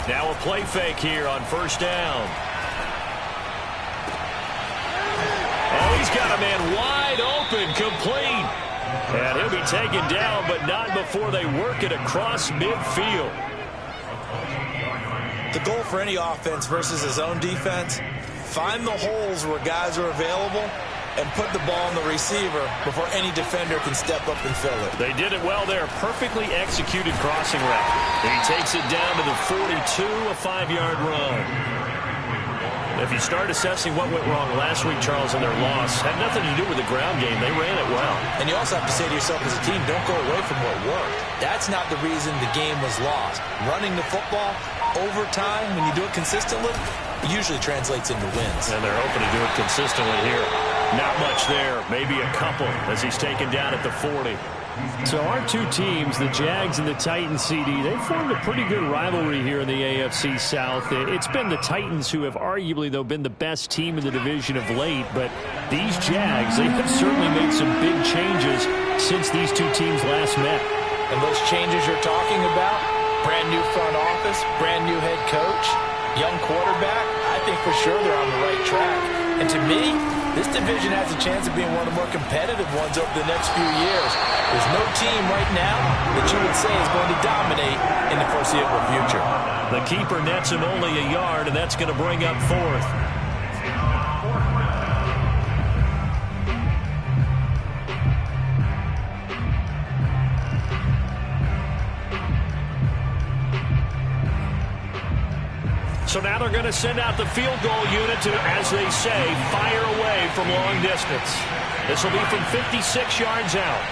Now a play fake here on first down. Oh, he's got a man wide open, complete. And he'll be taken down, but not before they work it across midfield. The goal for any offense versus his own defense, find the holes where guys are available and put the ball on the receiver before any defender can step up and fill it. They did it well there. Perfectly executed crossing route. And he takes it down to the 42, a 5-yard run. If you start assessing what went wrong last week, Charles, in their loss, had nothing to do with the ground game. They ran it well. And you also have to say to yourself as a team, don't go away from what worked. That's not the reason the game was lost. Running the football over time, when you do it consistently, it usually translates into wins. And they're hoping to do it consistently here. Not much there. Maybe a couple as he's taken down at the 40. So our two teams, the Jags and the Titans, CD, they formed a pretty good rivalry here in the AFC South. It's been the Titans who have arguably, though, been the best team in the division of late. But these Jags, they have certainly made some big changes since these two teams last met. And those changes you're talking about, brand new front office, brand new head coach, young quarterback, I think for sure they're on the right track. And to me, this division has a chance of being one of the more competitive ones over the next few years. There's no team right now that you would say is going to dominate in the foreseeable future. The keeper nets him only a yard, and that's going to bring up fourth. So now they're going to send out the field goal unit to, as they say, fire away from long distance. This will be from 56 yards out.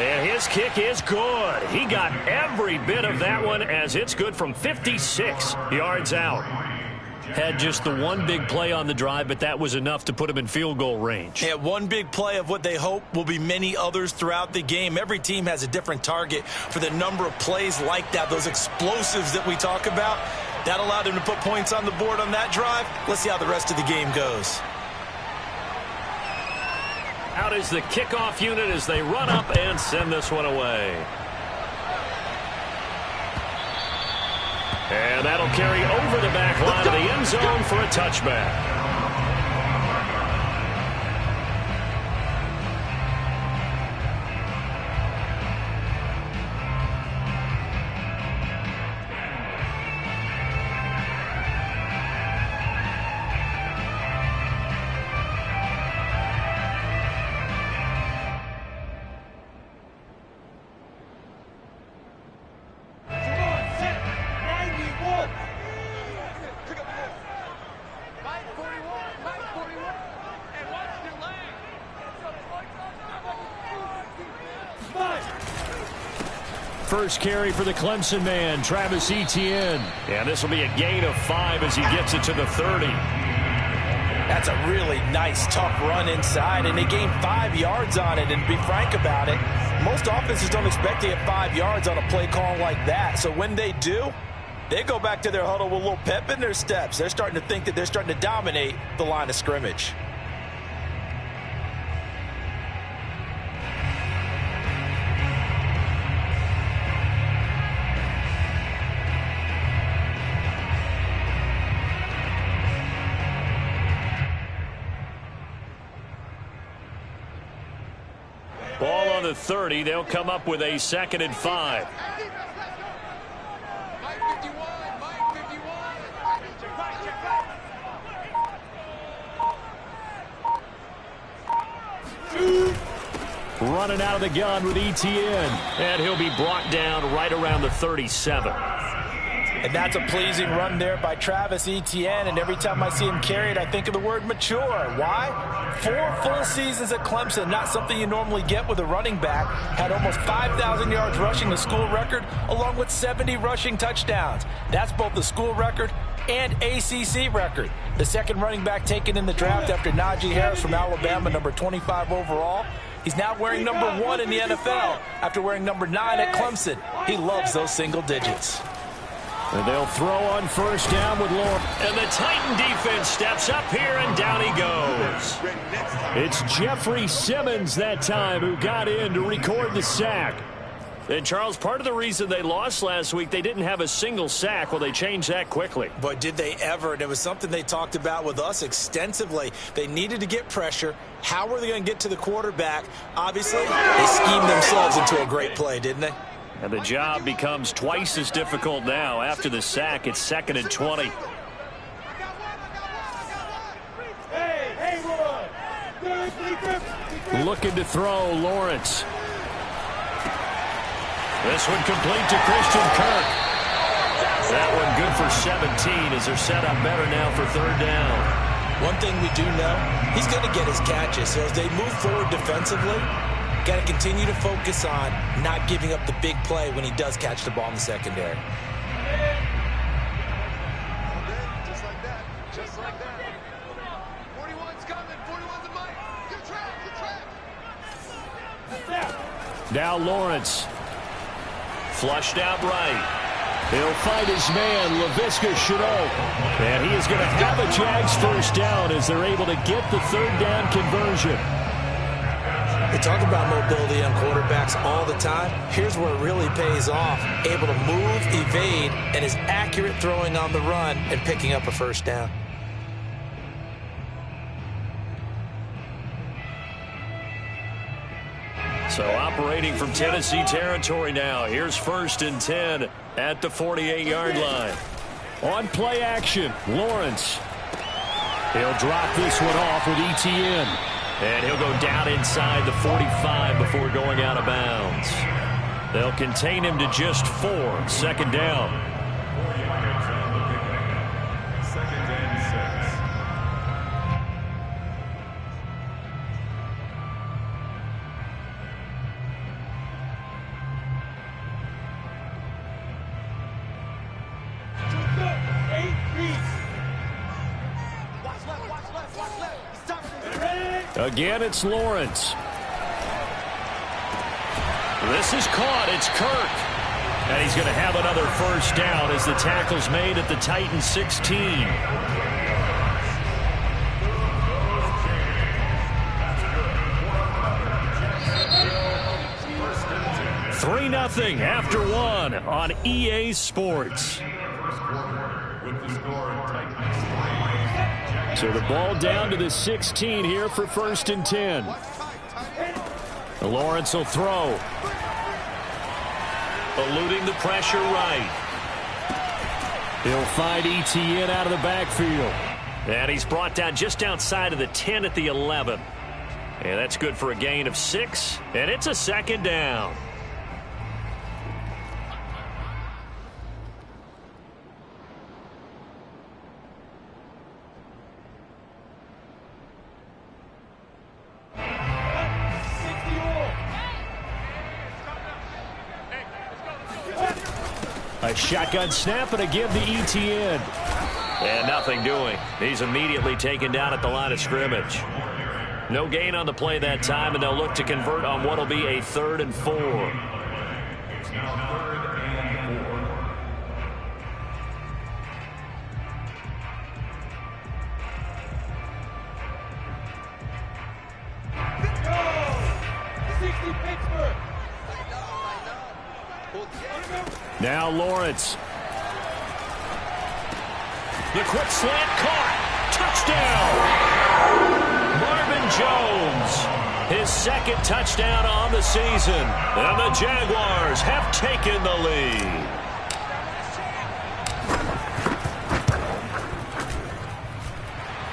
And his kick is good. He got every bit of that one as it's good from 56 yards out. Had just the one big play on the drive, but that was enough to put him in field goal range. Yeah, one big play of what they hope will be many others throughout the game. Every team has a different target for the number of plays like that, those explosives that we talk about. That allowed him to put points on the board on that drive. Let's see how the rest of the game goes. Out is the kickoff unit as they run up and send this one away. And that'll carry over the back line of the end zone for a touchback. First carry for the Clemson man, Travis Etienne. And this will be a gain of 5 as he gets it to the 30. That's a really nice, tough run inside, and they gained 5 yards on it. And to be frank about it, most offenses don't expect to get 5 yards on a play call like that. So when they do, they go back to their huddle with a little pep in their steps. They're starting to think that they're starting to dominate the line of scrimmage. Ball on the 30. They'll come up with a 2nd and 5. Running out of the gun with Etienne. And he'll be brought down right around the 37. And that's a pleasing run there by Travis Etienne. And every time I see him carry it, I think of the word mature. Why? 4 full seasons at Clemson, not something you normally get with a running back. Had almost 5,000 yards rushing, the school record, along with 70 rushing touchdowns. That's both the school record and ACC record. The second running back taken in the draft after Najee Harris from Alabama, number 25 overall. He's now wearing number 1 in the NFL after wearing number 9 at Clemson. He loves those single digits. And they'll throw on first down with Lawrence. And the Titan defense steps up here, and down he goes. It's Jeffrey Simmons that time who got in to record the sack. And, Charles, part of the reason they lost last week, they didn't have a single sack. Well, they changed that quickly. But did they ever? And it was something they talked about with us extensively. They needed to get pressure. How were they going to get to the quarterback? Obviously, they schemed themselves into a great play, didn't they? And the job becomes twice as difficult now. After the sack, it's 2nd and 20. Looking to throw, Lawrence. This one complete to Christian Kirk. That one good for 17 as they're set up better now for 3rd down. One thing we do know, he's going to get his catches. So as they move forward defensively, got to continue to focus on not giving up the big play when he does catch the ball in the secondary. Just like that. Just like that. 41's coming. 41's a mic. Good track. Good track. Now Lawrence. Flushed out right. He'll find his man, Laviska Shenault. And he is going to have a Jags first down as they're able to get the 3rd down conversion. They talk about mobility on quarterbacks all the time. Here's where it really pays off. Able to move, evade, and is accurate throwing on the run and picking up a first down. So operating from Tennessee territory now. Here's 1st and 10 at the 48-yard line. On play action, Lawrence. He'll drop this one off with ETN. And he'll go down inside the 45 before going out of bounds. They'll contain him to just 4. 2nd down. 2nd and 6. Again, it's Lawrence. This is caught. It's Kirk. And he's going to have another first down as the tackle's made at the Titans 16. 3-0 after 1 on EA Sports. So the ball down to the 16 here for 1st and 10. Lawrence will throw. Eluding the pressure right. He'll find ETN out of the backfield. And he's brought down just outside of the 10 at the 11. And that's good for a gain of 6. And it's a 2nd down. A shotgun snap and again the ETN. And nothing doing. He's immediately taken down at the line of scrimmage. No gain on the play that time, and they'll look to convert on what will be a 3rd and 4. It's now 3rd and 4. Now Lawrence. The quick slant caught. Touchdown. Marvin Jones. His 2nd touchdown on the season. And the Jaguars have taken the lead.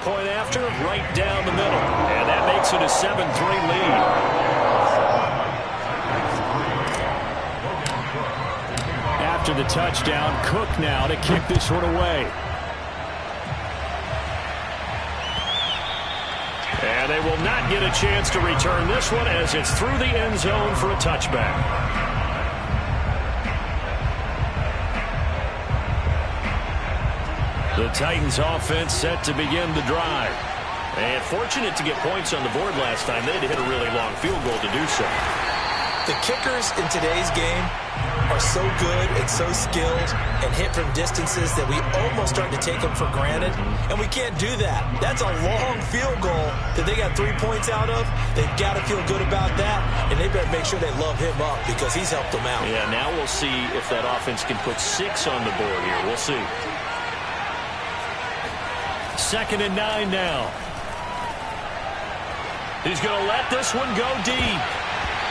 Point after, right down the middle. And that makes it a 7-3 lead. After the touchdown, Cook now to kick this one away. And they will not get a chance to return this one as it's through the end zone for a touchback. The Titans offense set to begin the drive. And fortunate to get points on the board last time. They had to hit a really long field goal to do so. The kickers in today's game are so good and so skilled and hit from distances that we almost start to take them for granted, and we can't do that. That's a long field goal that they got 3 points out of. They've got to feel good about that, and they better make sure they love him up because he's helped them out. Yeah, now we'll see if that offense can put 6 on the board here. We'll see. 2nd and 9 now. He's going to let this one go deep.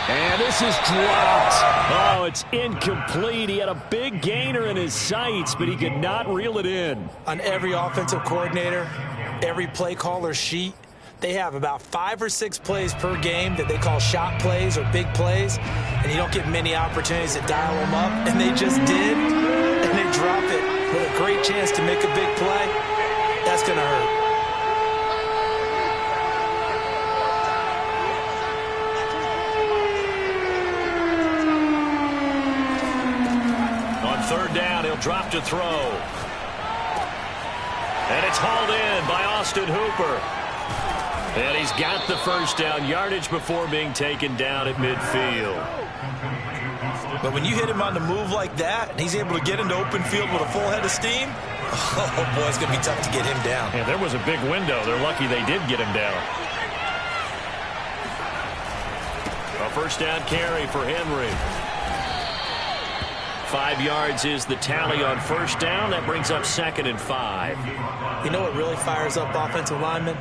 And this is dropped. Oh, it's incomplete. He had a big gainer in his sights, but he could not reel it in. On every offensive coordinator, every play caller's sheet, they have about 5 or 6 plays per game that they call shot plays or big plays, and you don't get many opportunities to dial them up, and they just did, and they drop it with a great chance to make a big play. That's going to hurt. On 3rd down, he'll drop to throw. And it's hauled in by Austin Hooper. And he's got the 1st down, yardage before being taken down at midfield. But when you hit him on the move like that, and he's able to get into open field with a full head of steam, oh boy, it's going to be tough to get him down. Yeah, there was a big window. They're lucky they did get him down. A 1st down carry for Henry. 5 yards is the tally on 1st down. That brings up 2nd and 5. You know what really fires up offensive linemen?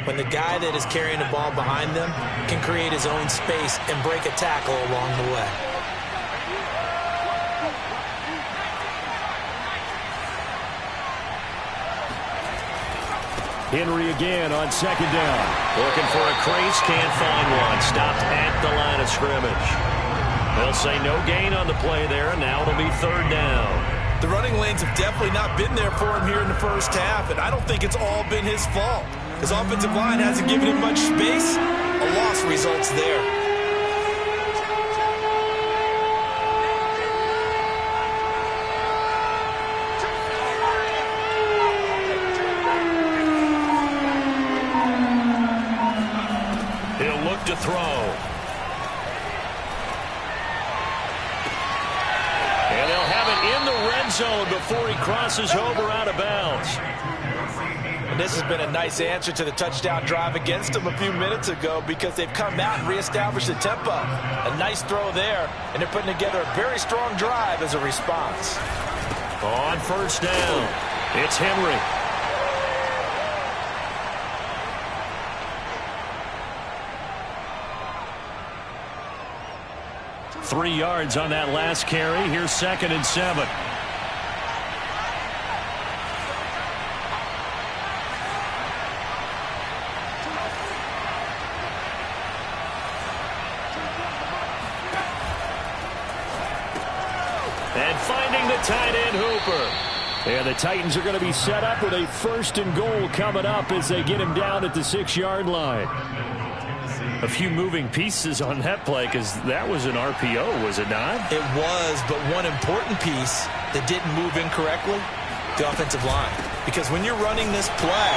When the guy that is carrying the ball behind them can create his own space and break a tackle along the way. Henry again on 2nd down. Looking for a crease, can't find one. Stopped at the line of scrimmage. They'll say no gain on the play there, and now it'll be 3rd down. The running lanes have definitely not been there for him here in the 1st half, and I don't think it's all been his fault. His offensive line hasn't given him much space. A loss results there. He'll look to throw. And they'll have it in the red zone before he crosses over out of bounds. And this has been a nice answer to the touchdown drive against them a few minutes ago because they've come out and reestablished the tempo. A nice throw there, and they're putting together a very strong drive as a response. On 1st down, it's Henry. Three yards on that last carry. Here's 2nd and 7. And finding the tight end, Hooper. And the Titans are going to be set up with a 1st and goal coming up as they get him down at the 6-yard line. A few moving pieces on that play because that was an RPO, was it not? It was, but one important piece that didn't move incorrectly, the offensive line. Because when you're running this play,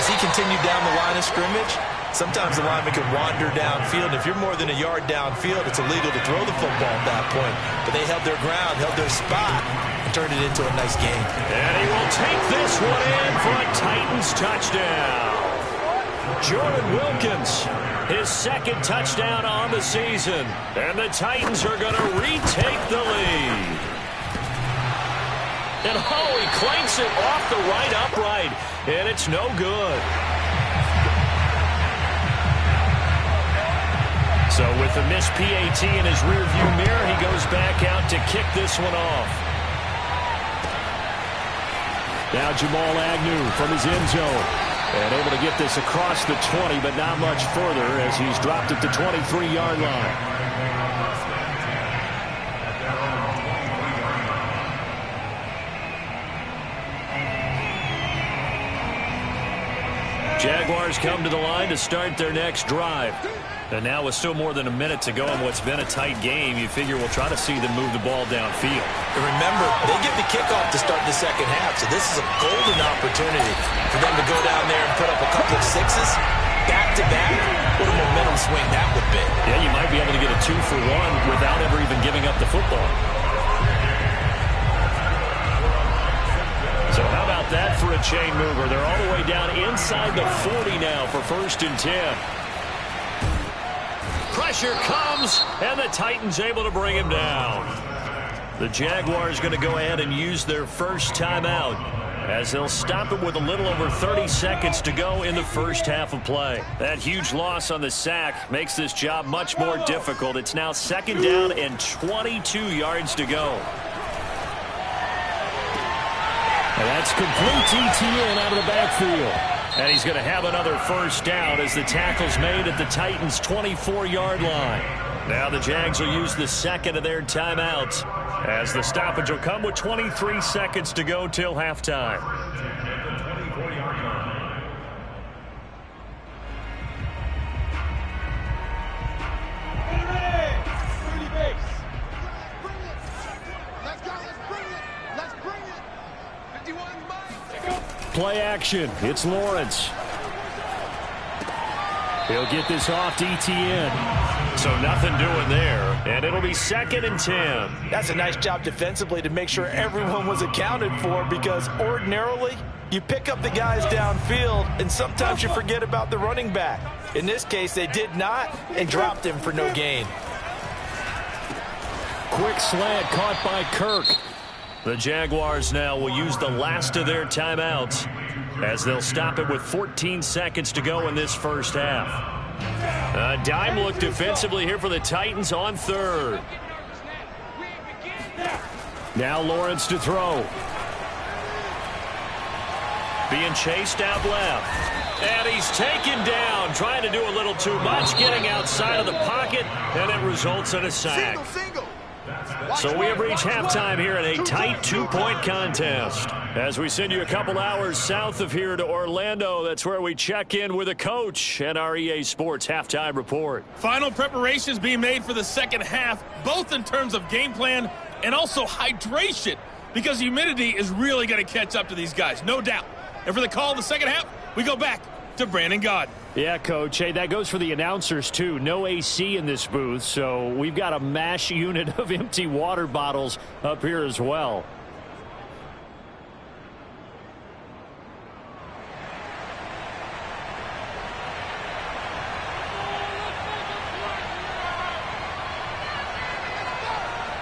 as he continued down the line of scrimmage, sometimes the lineman can wander downfield. If you're more than a yard downfield, it's illegal to throw the football at that point. But they held their ground, held their spot, and turned it into a nice game. And he will take this one in for a Titans touchdown. Jordan Wilkins, his 2nd touchdown on the season. And the Titans are going to retake the lead. And he clanks it off the right upright, and it's no good. So with the missed PAT in his rearview mirror, he goes back out to kick this one off. Now Jamal Agnew from his end zone. And able to get this across the 20, but not much further as he's dropped at the 23-yard line. Jaguars come to the line to start their next drive. And now with still more than a minute to go in what's been a tight game, you figure we'll try to see them move the ball downfield. And remember, they get the kickoff to start the 2nd half, so this is a golden opportunity for them to go down there and put up a couple of 6s back-to-back, what a momentum swing that would be. Yeah, you might be able to get a 2-for-1 without ever even giving up the football. So how about that for a chain mover? They're all the way down inside the 40 now for 1st and 10. Pressure comes, and the Titans able to bring him down. The Jaguars going to go ahead and use their first timeout as they'll stop it with a little over 30 seconds to go in the first half of play. That huge loss on the sack makes this job much more difficult. It's now 2nd down and 22 yards to go. And that's complete ETN out of the backfield. And he's going to have another first down as the tackle's made at the Titans' 24-yard line. Now the Jags will use the second of their timeouts as the stoppage will come with 23 seconds to go till halftime. Play action. It's Lawrence. He'll get this off to ETN. So nothing doing there, and it'll be 2nd and 10. That's a nice job defensively to make sure everyone was accounted for, because ordinarily you pick up the guys downfield and sometimes you forget about the running back. In this case, they did not and dropped him for no gain. Quick slant caught by Kirk. The Jaguars now will use the last of their timeouts as they'll stop it with 14 seconds to go in this first half. A dime look defensively here for the Titans on 3rd. Now Lawrence to throw. Being chased out left. And he's taken down, trying to do a little too much, getting outside of the pocket, and it results in a sack. So we have reached halftime here in a tight 2-point contest. As we send you a couple hours south of here to Orlando, that's where we check in with a coach and our EA Sports halftime report. Final preparations being made for the second half, both in terms of game plan and also hydration, because humidity is really going to catch up to these guys, no doubt. And for the call of the second half, we go back to Brandon Gaudin. Yeah, Coach. Hey, that goes for the announcers, too. No AC in this booth, so we've got a mash unit of empty water bottles up here as well.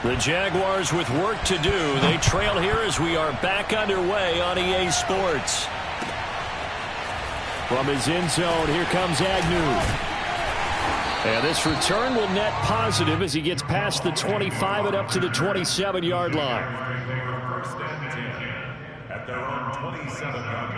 The Jaguars with work to do. They trail here as we are back underway on EA Sports. From his end zone, here comes Agnew. And this return will net positive as he gets past the 25 and up to the 27-yard line. First and 10 at their own 27-yard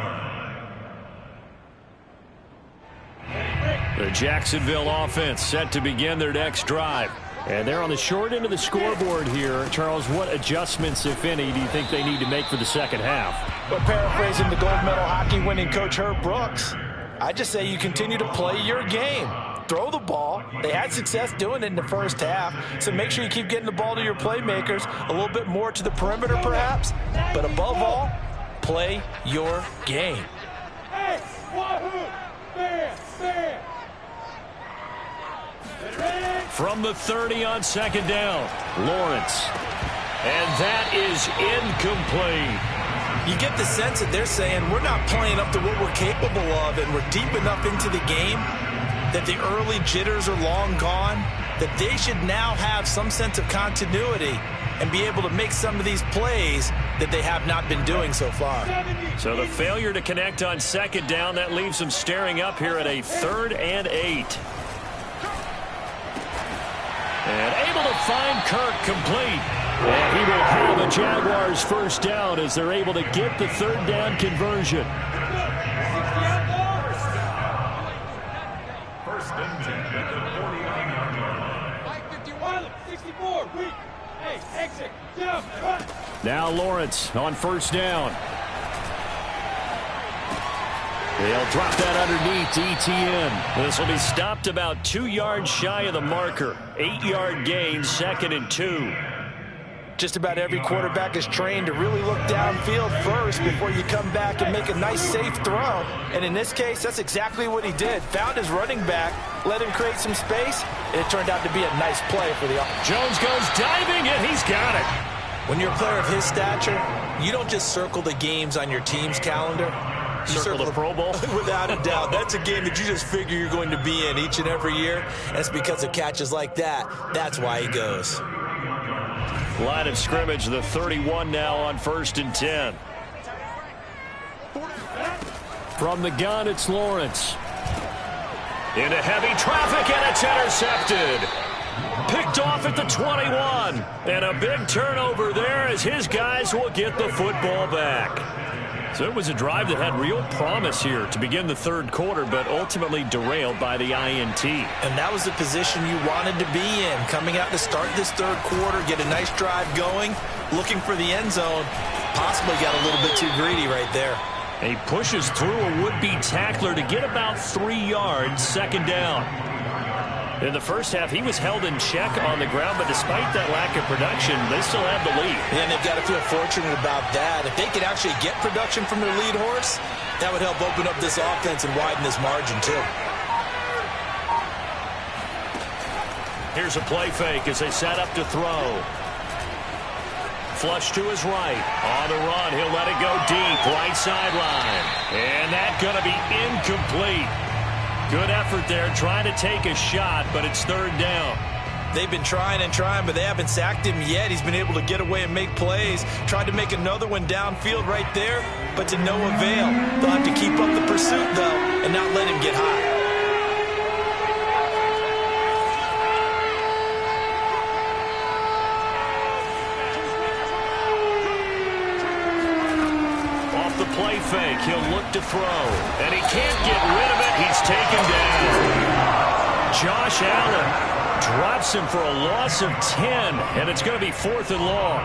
line. The Jacksonville offense set to begin their next drive. And they're on the short end of the scoreboard here. Charles, what adjustments, if any, do you think they need to make for the second half? But paraphrasing the gold medal hockey winning coach Herb Brooks, I just say you continue to play your game. Throw the ball. They had success doing it in the first half, so make sure you keep getting the ball to your playmakers, a little bit more to the perimeter perhaps, but above all, play your game. From the 30 on second down, Lawrence. And that is incomplete. You get the sense that they're saying we're not playing up to what we're capable of, and we're deep enough into the game that the early jitters are long gone, that they should now have some sense of continuity and be able to make some of these plays that they have not been doing so far. So the failure to connect on second down, that leaves them staring up here at a 3rd and 8. And able to find Kirk complete. And he will have a Jaguars first down as they're able to get the 3rd down conversion. First and 10 at the 49-yard line. 64, weak. Hey, exit, jump, run. Now Lawrence on first down. They'll drop that underneath to ETN. This will be stopped about 2 yards shy of the marker. 8-yard gain, 2nd and 2. Just about every quarterback is trained to really look downfield first before you come back and make a nice, safe throw. And in this case, that's exactly what he did. Found his running back, let him create some space, and it turned out to be a nice play for the offense. Jones goes diving, and he's got it. When you're a player of his stature, you don't just circle the games on your team's calendar. You circle the Pro Bowl? Without a doubt. That's a game that you just figure you're going to be in each and every year. And it's because of catches like that. That's why he goes. Line of scrimmage, the 31 now on 1st and 10. From the gun, it's Lawrence. Into heavy traffic, and it's intercepted. Picked off at the 21. And a big turnover there as his guys will get the football back. So it was a drive that had real promise here to begin the third quarter, but ultimately derailed by the INT. And that was the position you wanted to be in. Coming out to start this third quarter, get a nice drive going, looking for the end zone. Possibly got a little bit too greedy right there. He pushes through a would-be tackler to get about 3 yards, second down. In the first half, he was held in check on the ground, but despite that lack of production, they still have the lead. And they've got to feel fortunate about that. If they could actually get production from their lead horse, that would help open up this offense and widen this margin, too. Here's a play fake as they set up to throw. Flush to his right. On the run, he'll let it go deep, right sideline. And that's going to be incomplete. Good effort there, trying to take a shot, but it's third down. They've been trying and trying, but they haven't sacked him yet. He's been able to get away and make plays. Tried to make another one downfield right there, but to no avail. They'll have to keep up the pursuit, though, and not let him get high. Play fake, he'll look to throw, and he can't get rid of it. He's taken down. Josh Allen drops him for a loss of 10, and it's going to be 4th and long.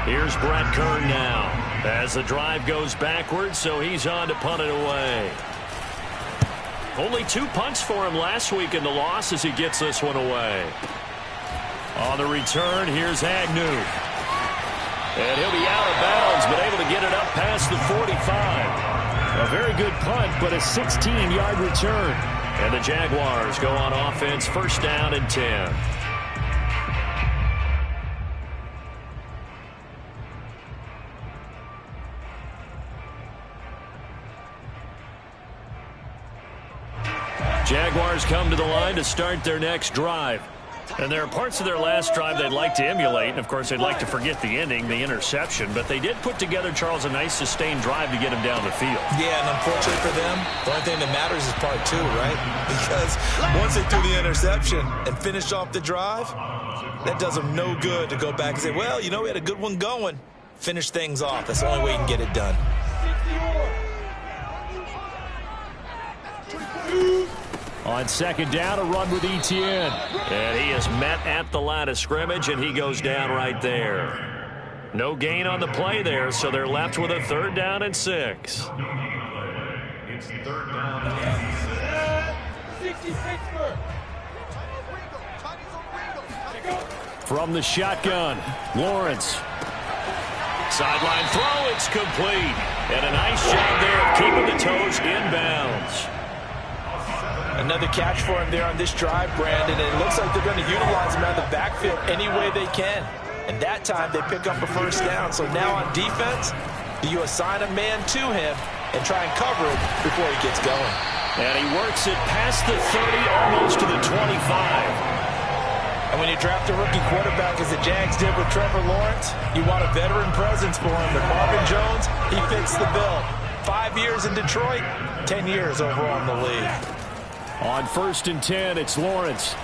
Here's Brett Kern now as the drive goes backwards, so he's on to punt it away. Only 2 punts for him last week in the loss as he gets this one away. On the return, here's Agnew. And he'll be out of bounds, but able to get it up past the 45. A very good punt, but a 16-yard return. And the Jaguars go on offense, first down and 10. Jaguars come to the line to start their next drive. And there are parts of their last drive they'd like to emulate. And, of course, they'd like to forget the ending, the interception. But they did put together, Charles, a nice sustained drive to get him down the field. Yeah, and unfortunately for them, the only thing that matters is part 2, right? Because once they threw the interception and finished off the drive, that does them no good to go back and say, well, you know, we had a good one going. Finish things off. That's the only way you can get it done. On second down, a run with Etienne. And he is met at the line of scrimmage, and he goes down right there. No gain on the play there, so they're left with a 3rd down and 6. It's 3rd down and 6. From the shotgun, Lawrence. Sideline throw, it's complete. And a nice job there of keeping the toes inbounds. Another catch for him there on this drive, Brandon, and it looks like they're going to utilize him out of the backfield any way they can. And that time they pick up a first down. So now on defense, do you assign a man to him and try and cover it before he gets going? And he works it past the 30, almost to the 25. And when you draft a rookie quarterback, as the Jags did with Trevor Lawrence, you want a veteran presence for him. But Marvin Jones, he fits the bill. 5 years in Detroit, 10 years overall in the league. On 1st and 10, it's Lawrence.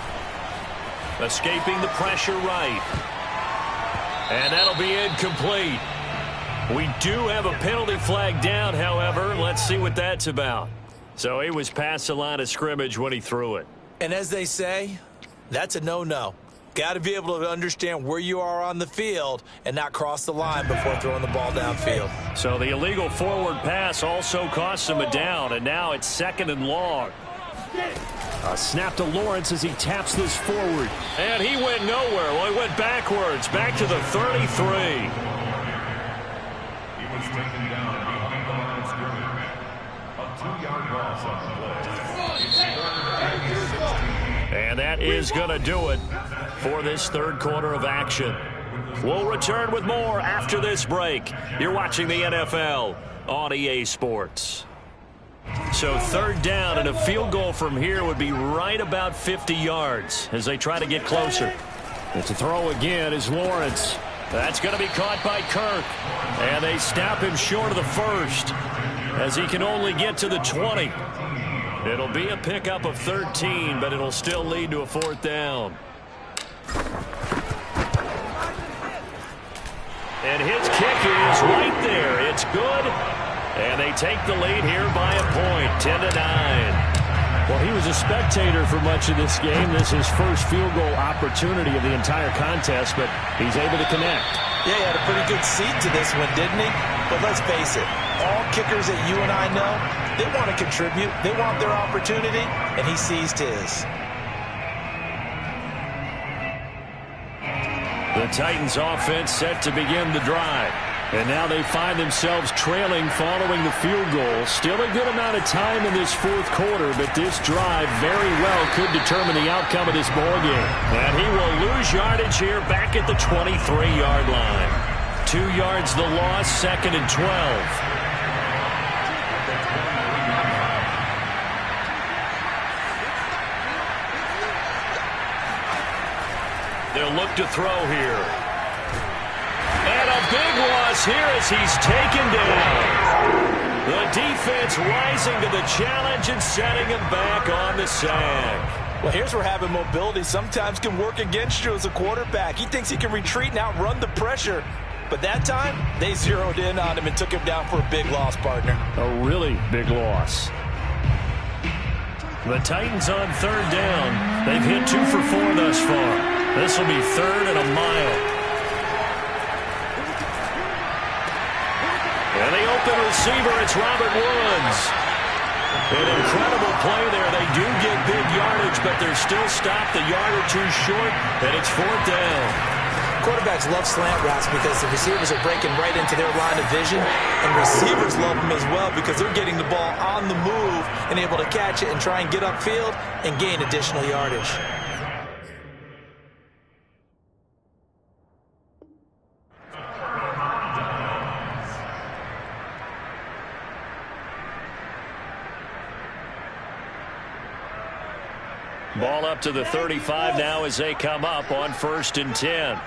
Escaping the pressure right. And that'll be incomplete. We do have a penalty flag down, however. Let's see what that's about. So he was past the line of scrimmage when he threw it. And as they say, that's a no-no. Got to be able to understand where you are on the field and not cross the line before throwing the ball downfield. So the illegal forward pass also costs him a down, and now it's 2nd and long. A snap to Lawrence as he taps this forward. And he went nowhere. Well, he went backwards, back to the 33. He was taken down behind the line of scrimmage. A 2-yard loss on the play. It's 3rd and 16. And that is going to do it for this third quarter of action. We'll return with more after this break. You're watching the NFL on EA Sports. So 3rd down, and a field goal from here would be right about 50 yards as they try to get closer. And to throw again is Lawrence. That's going to be caught by Kirk. And they snap him short of the first as he can only get to the 20. It'll be a pickup of 13, but it'll still lead to a 4th down. And his kick is right there. It's good. And they take the lead here by a point, 10-9. Well, he was a spectator for much of this game. This is his first field goal opportunity of the entire contest, but he's able to connect. Yeah, he had a pretty good seat to this one, didn't he? But let's face it, all kickers that you and I know, they want to contribute. They want their opportunity, and he seized his. The Titans offense set to begin the drive. And now they find themselves trailing following the field goal. Still a good amount of time in this 4th quarter, but this drive very well could determine the outcome of this ballgame. And he will lose yardage here back at the 23-yard line. 2 yards the loss, 2nd and 12. They'll look to throw here. And a big loss here as he's taken down. The defense rising to the challenge and setting him back on the sack. Well, here's where having mobility sometimes can work against you as a quarterback. He thinks he can retreat and outrun the pressure. But that time, they zeroed in on him and took him down for a big loss, partner. A really big loss. The Titans on 3rd down. They've hit 2 for 4 thus far. This will be 3rd and a mile. And the open receiver, it's Robert Woods. An incredible play there. They do get big yardage, but they're still stopped a yard or 2 short, and it's 4th down. Quarterbacks love slant routes because the receivers are breaking right into their line of vision, and receivers love them as well because they're getting the ball on the move and able to catch it and try and get upfield and gain additional yardage. Ball up to the 35 now as they come up on 1st and 10.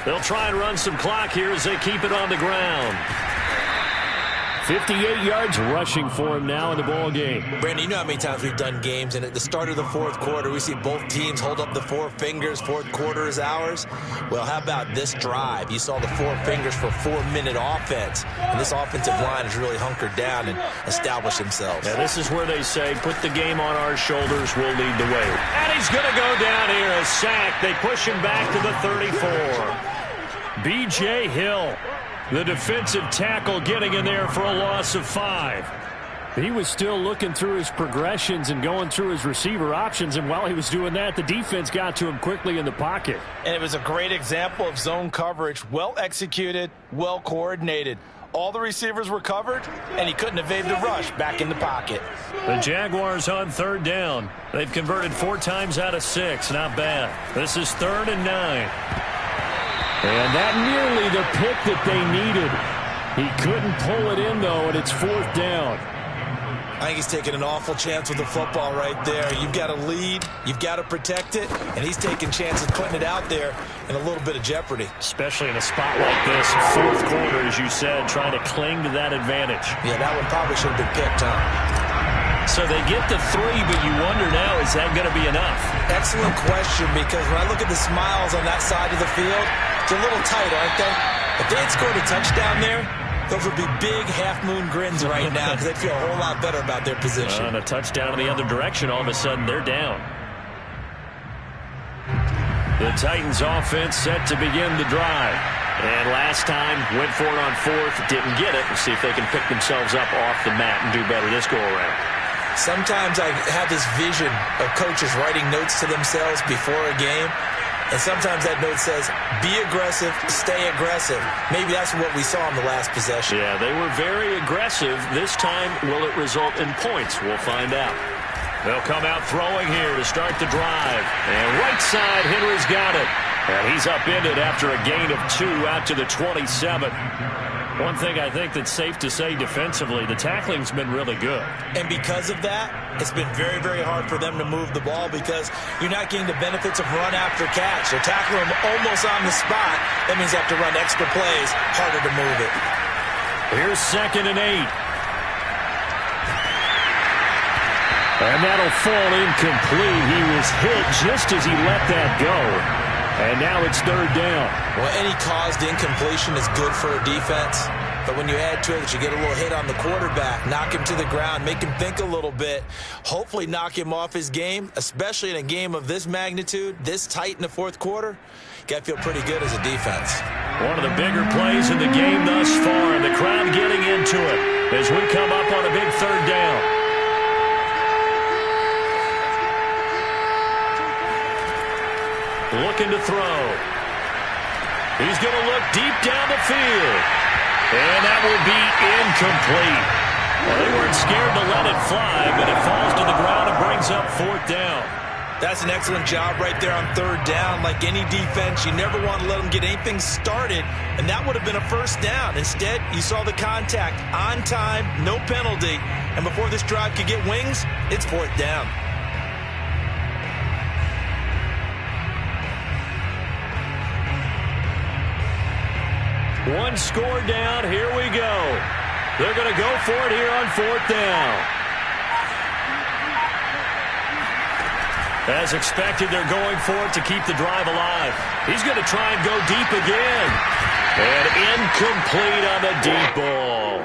They'll try and run some clock here as they keep it on the ground. 58 yards rushing for him now in the ball game. Brandon, you know how many times we've done games, and at the start of the 4th quarter, we see both teams hold up the 4 fingers. 4th quarter is ours. Well, how about this drive? You saw the 4 fingers for 4-minute offense, and this offensive line has really hunkered down and established themselves. Yeah, this is where they say, put the game on our shoulders, we'll lead the way. And he's going to go down here, a sack. They push him back to the 34. B.J. Hill, the defensive tackle, getting in there for a loss of 5. He was still looking through his progressions and going through his receiver options, and while he was doing that, the defense got to him quickly in the pocket. And it was a great example of zone coverage, well executed, well coordinated. All the receivers were covered, and he couldn't evade the rush back in the pocket. The Jaguars on 3rd down. They've converted 4 times out of 6. Not bad. This is 3rd and 9. And that nearly the pick that they needed. He couldn't pull it in, though, and it's 4th down. I think he's taking an awful chance with the football right there. You've got to lead, you've got to protect it, and he's taking chances putting it out there in a little bit of jeopardy. Especially in a spot like this, 4th quarter, as you said, trying to cling to that advantage. Yeah, that one probably should have been picked, huh? So they get the 3, but you wonder now, is that going to be enough? Excellent question, because when I look at the smiles on that side of the field, it's a little tight, aren't they? If they had scored a touchdown there, those would be big half-moon grins right now because they'd feel a whole lot better about their position. On a touchdown in the other direction, all of a sudden they're down. The Titans offense set to begin the drive. And last time, went for it on 4th, didn't get it. We'll see if they can pick themselves up off the mat and do better this go-around. Sometimes I have this vision of coaches writing notes to themselves before a game, and sometimes that note says, be aggressive, stay aggressive. Maybe that's what we saw in the last possession. Yeah, they were very aggressive. This time, will it result in points? We'll find out. They'll come out throwing here to start the drive. And right side, Henry's got it. And he's upended after a gain of 2 out to the 27. One thing I think that's safe to say defensively, the tackling's been really good. And because of that, it's been very, very hard for them to move the ball because you're not getting the benefits of run after catch. They're tackling them almost on the spot. That means they have to run extra plays, harder to move it. Here's 2nd and 8. And that'll fall incomplete. He was hit just as he let that go. And now it's 3rd down. Well, any caused incompletion is good for a defense. But when you add to it that you get a little hit on the quarterback, knock him to the ground, make him think a little bit, hopefully knock him off his game, especially in a game of this magnitude, this tight in the 4th quarter, you got to feel pretty good as a defense. One of the bigger plays in the game thus far, and the crowd getting into it as we come up on a big 3rd down. Looking to throw. He's going to look deep down the field. And that will be incomplete. Well, they weren't scared to let it fly, but it falls to the ground and brings up 4th down. That's an excellent job right there on 3rd down. Like any defense, you never want to let them get anything started, and that would have been a 1st down. Instead, you saw the contact on time, no penalty, and before this drive could get wings, it's 4th down. One score down. Here we go. They're going to go for it here on 4th down. As expected, they're going for it to keep the drive alive. He's going to try and go deep again. And incomplete on the deep ball.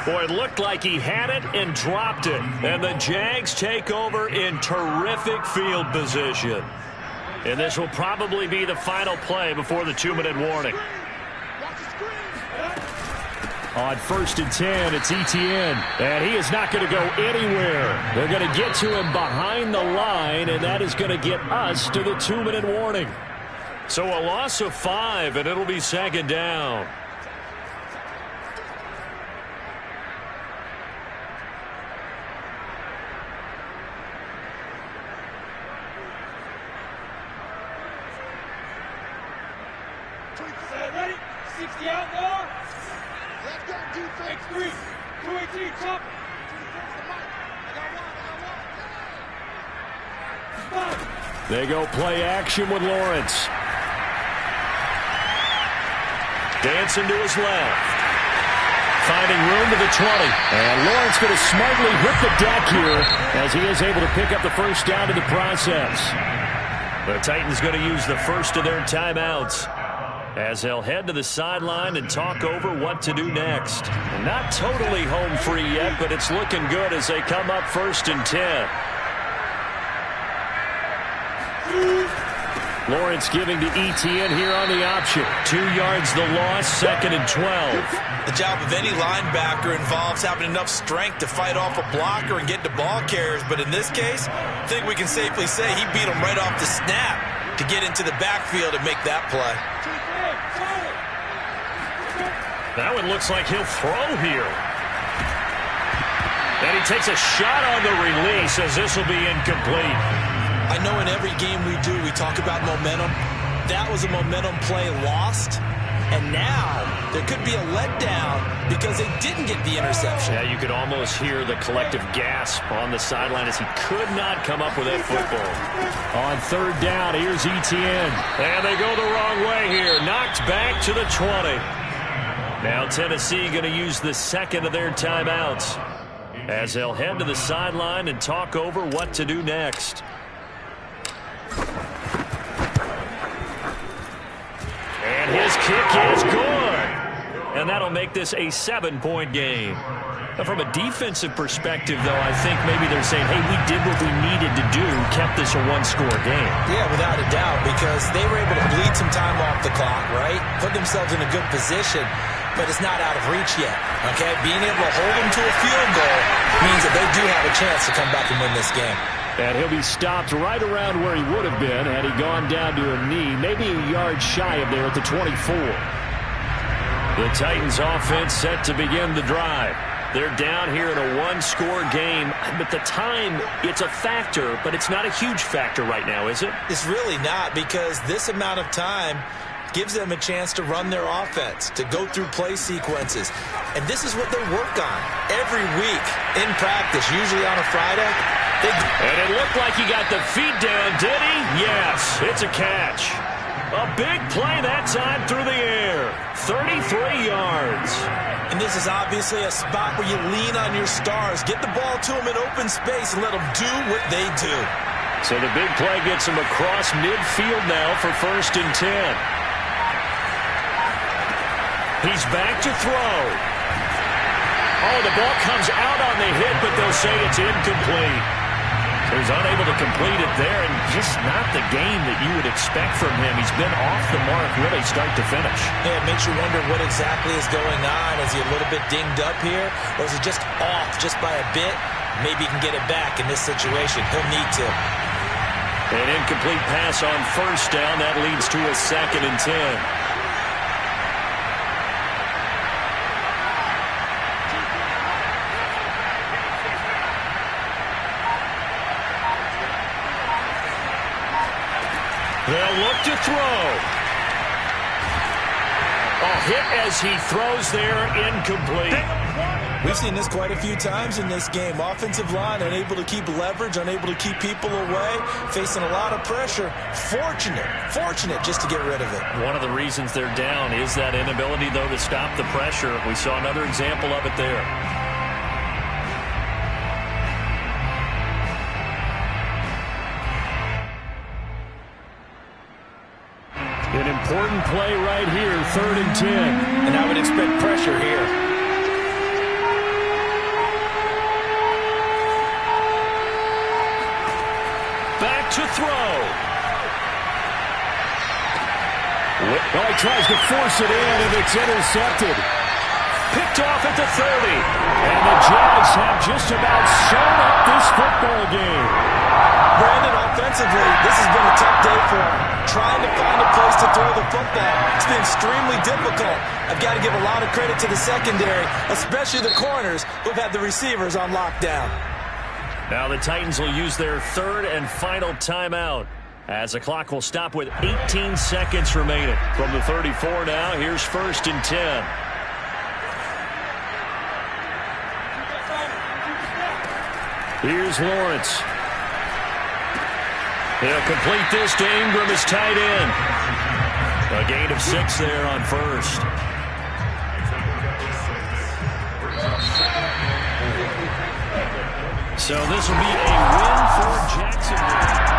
Boy, it looked like he had it and dropped it. And the Jags take over in terrific field position. And this will probably be the final play before the 2-minute warning. On 1st and 10, it's Etienne. And he is not going to go anywhere. They're going to get to him behind the line, and that is going to get us to the 2-minute warning. So a loss of 5, and it'll be 2nd down. Ready? 60 out now. X3, 218, top. They go play action with Lawrence. Dancing to his left. Finding room to the 20. And Lawrence going to smartly hit the deck here as he is able to pick up the 1st down in the process. The Titans going to use the first of their timeouts as they'll head to the sideline and talk over what to do next. Not totally home free yet, but it's looking good as they come up 1st and 10. Lawrence giving to Etienne here on the option. 2 yards the loss, 2nd and 12. The job of any linebacker involves having enough strength to fight off a blocker and get to ball carriers, but in this case, I think we can safely say he beat him right off the snap to get into the backfield and make that play. That one looks like he'll throw here. And he takes a shot on the release as this will be incomplete. I know in every game we do, we talk about momentum. That was a momentum play lost. And now there could be a letdown because they didn't get the interception. Yeah, you could almost hear the collective gasp on the sideline as he could not come up with that football. On 3rd down, here's Etienne. And they go the wrong way here. Knocked back to the 20. Now Tennessee going to use the 2nd of their timeouts as they'll head to the sideline and talk over what to do next. And his kick is good. And that'll make this a 7-point game. From a defensive perspective, though, I think maybe they're saying, hey, we did what we needed to do, kept this a one-score game. Yeah, without a doubt, because they were able to bleed some time off the clock, right? Put themselves in a good position, but it's not out of reach yet, okay? Being able to hold them to a field goal means that they do have a chance to come back and win this game. And he'll be stopped right around where he would have been had he gone down to a knee, maybe a yard shy of there at the 24. The Titans offense set to begin the drive. They're down here in a one-score game, but the time, it's a factor, but it's not a huge factor right now, is it? It's really not, because this amount of time gives them a chance to run their offense, to go through play sequences. And this is what they work on every week in practice, usually on a Friday. And it looked like he got the feet down, did he? Yes, it's a catch. A big play that time through the air. 33 yards. And this is obviously a spot where you lean on your stars. Get the ball to them in open space and let them do what they do. So the big play gets him across midfield now for 1st and 10. He's back to throw. Oh, the ball comes out on the hit, but they'll say it's incomplete. So he's unable to complete it there, and just not the game that you would expect from him. He's been off the mark really start to finish. Yeah, it makes you wonder what exactly is going on. Is he a little bit dinged up here, or is he just off just by a bit? Maybe he can get it back in this situation. He'll need to. An incomplete pass on 1st down. That leads to a 2nd and 10. They'll look to throw. A hit as he throws there, incomplete. We've seen this quite a few times in this game. Offensive line unable to keep leverage, unable to keep people away, facing a lot of pressure. Fortunate just to get rid of it. One of the reasons they're down is that inability, though, to stop the pressure. We saw another example of it there. An important play right here, 3rd and 10. And I would expect pressure here. Back to throw. Well, he tries to force it in, and it's intercepted. Picked off at the 30. And the Jags have just about sewn up this football game. Brandon, offensively, this has been a tough day for him. Trying to find a place to throw the football. It's been extremely difficult. I've got to give a lot of credit to the secondary, especially the corners who've had the receivers on lockdown. Now the Titans will use their 3rd and final timeout, as the clock will stop with 18 seconds remaining. From the 34 now, here's 1st and 10. Here's Lawrence. He'll complete this to Ingram as tight end. A gain of 6 there on 1st. So this will be a win for Jacksonville.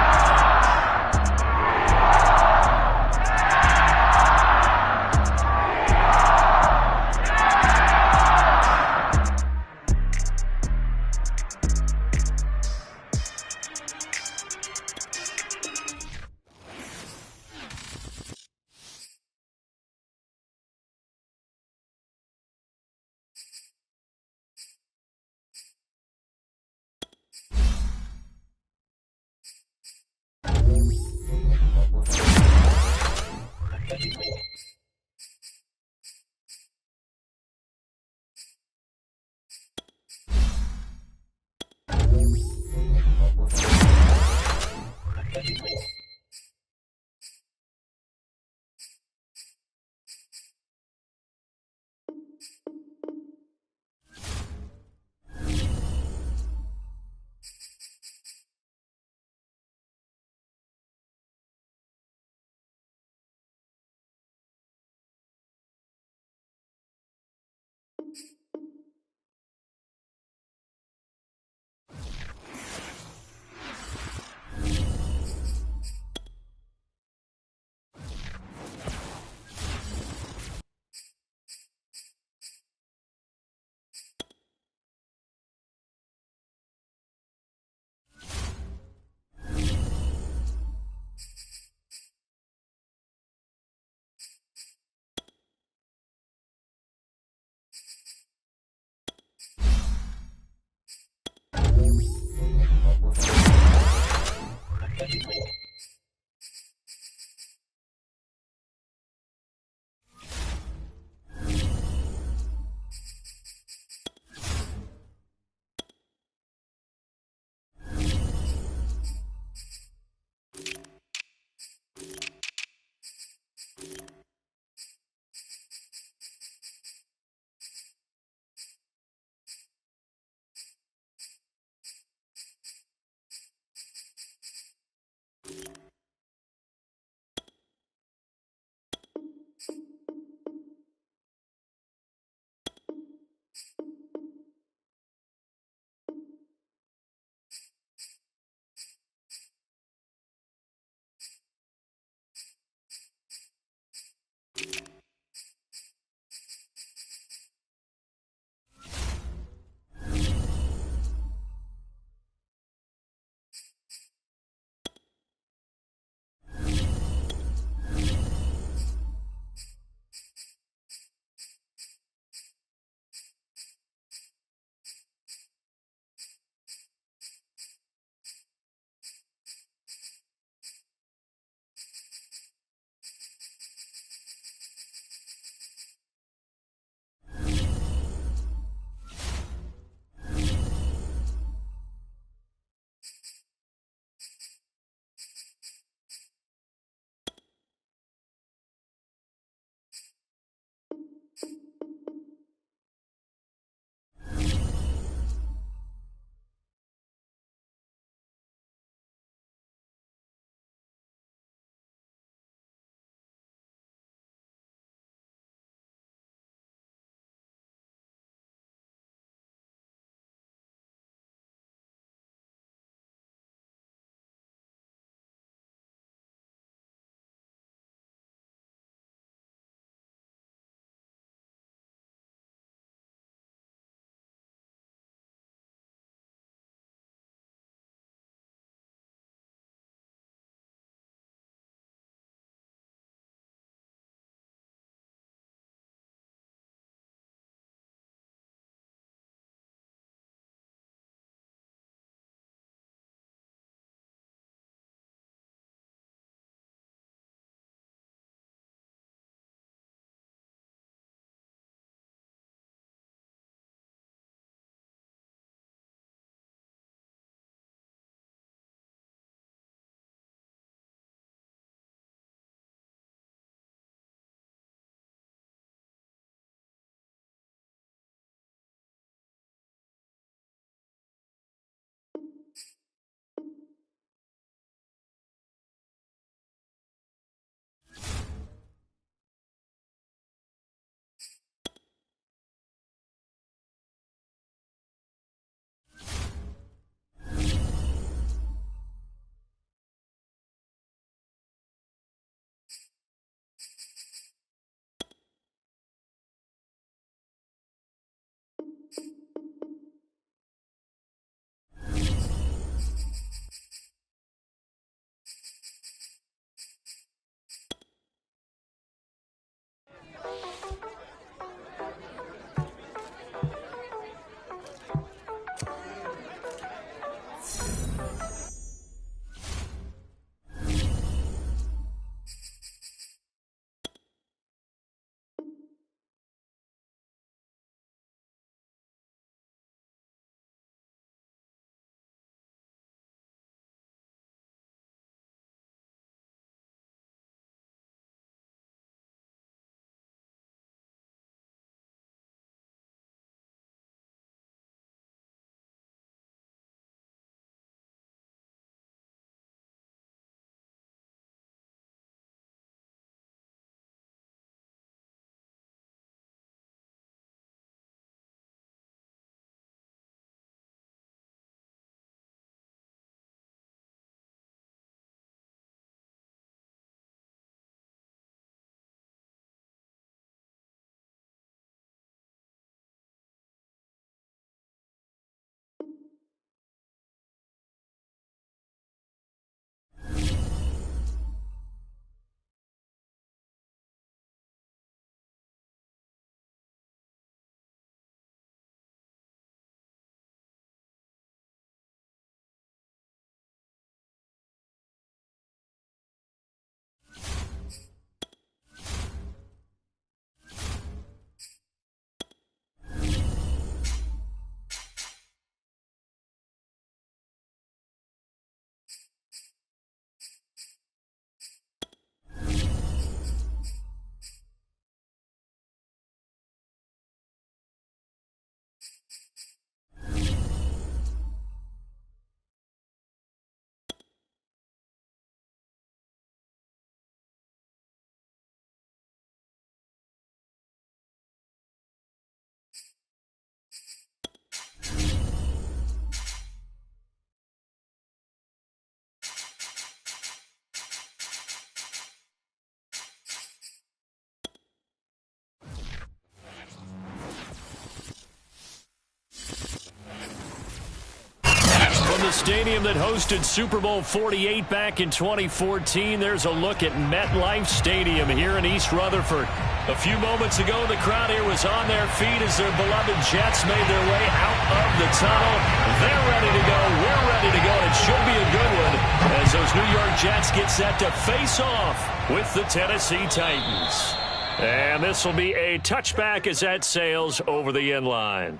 the stadium that hosted Super Bowl 48 back in 2014. There's a look at MetLife Stadium here in East Rutherford. A few moments ago, the crowd here was on their feet as their beloved Jets made their way out of the tunnel. They're ready to go. We're ready to go. And it should be a good one as those New York Jets get set to face off with the Tennessee Titans. And this will be a touchback as that sails over the end line.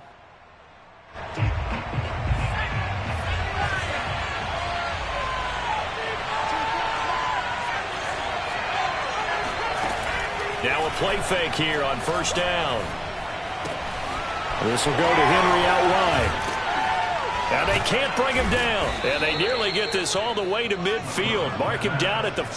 Now a play fake here on first down. This will go to Henry out wide. And they can't bring him down. And they nearly get this all the way to midfield. Mark him down at the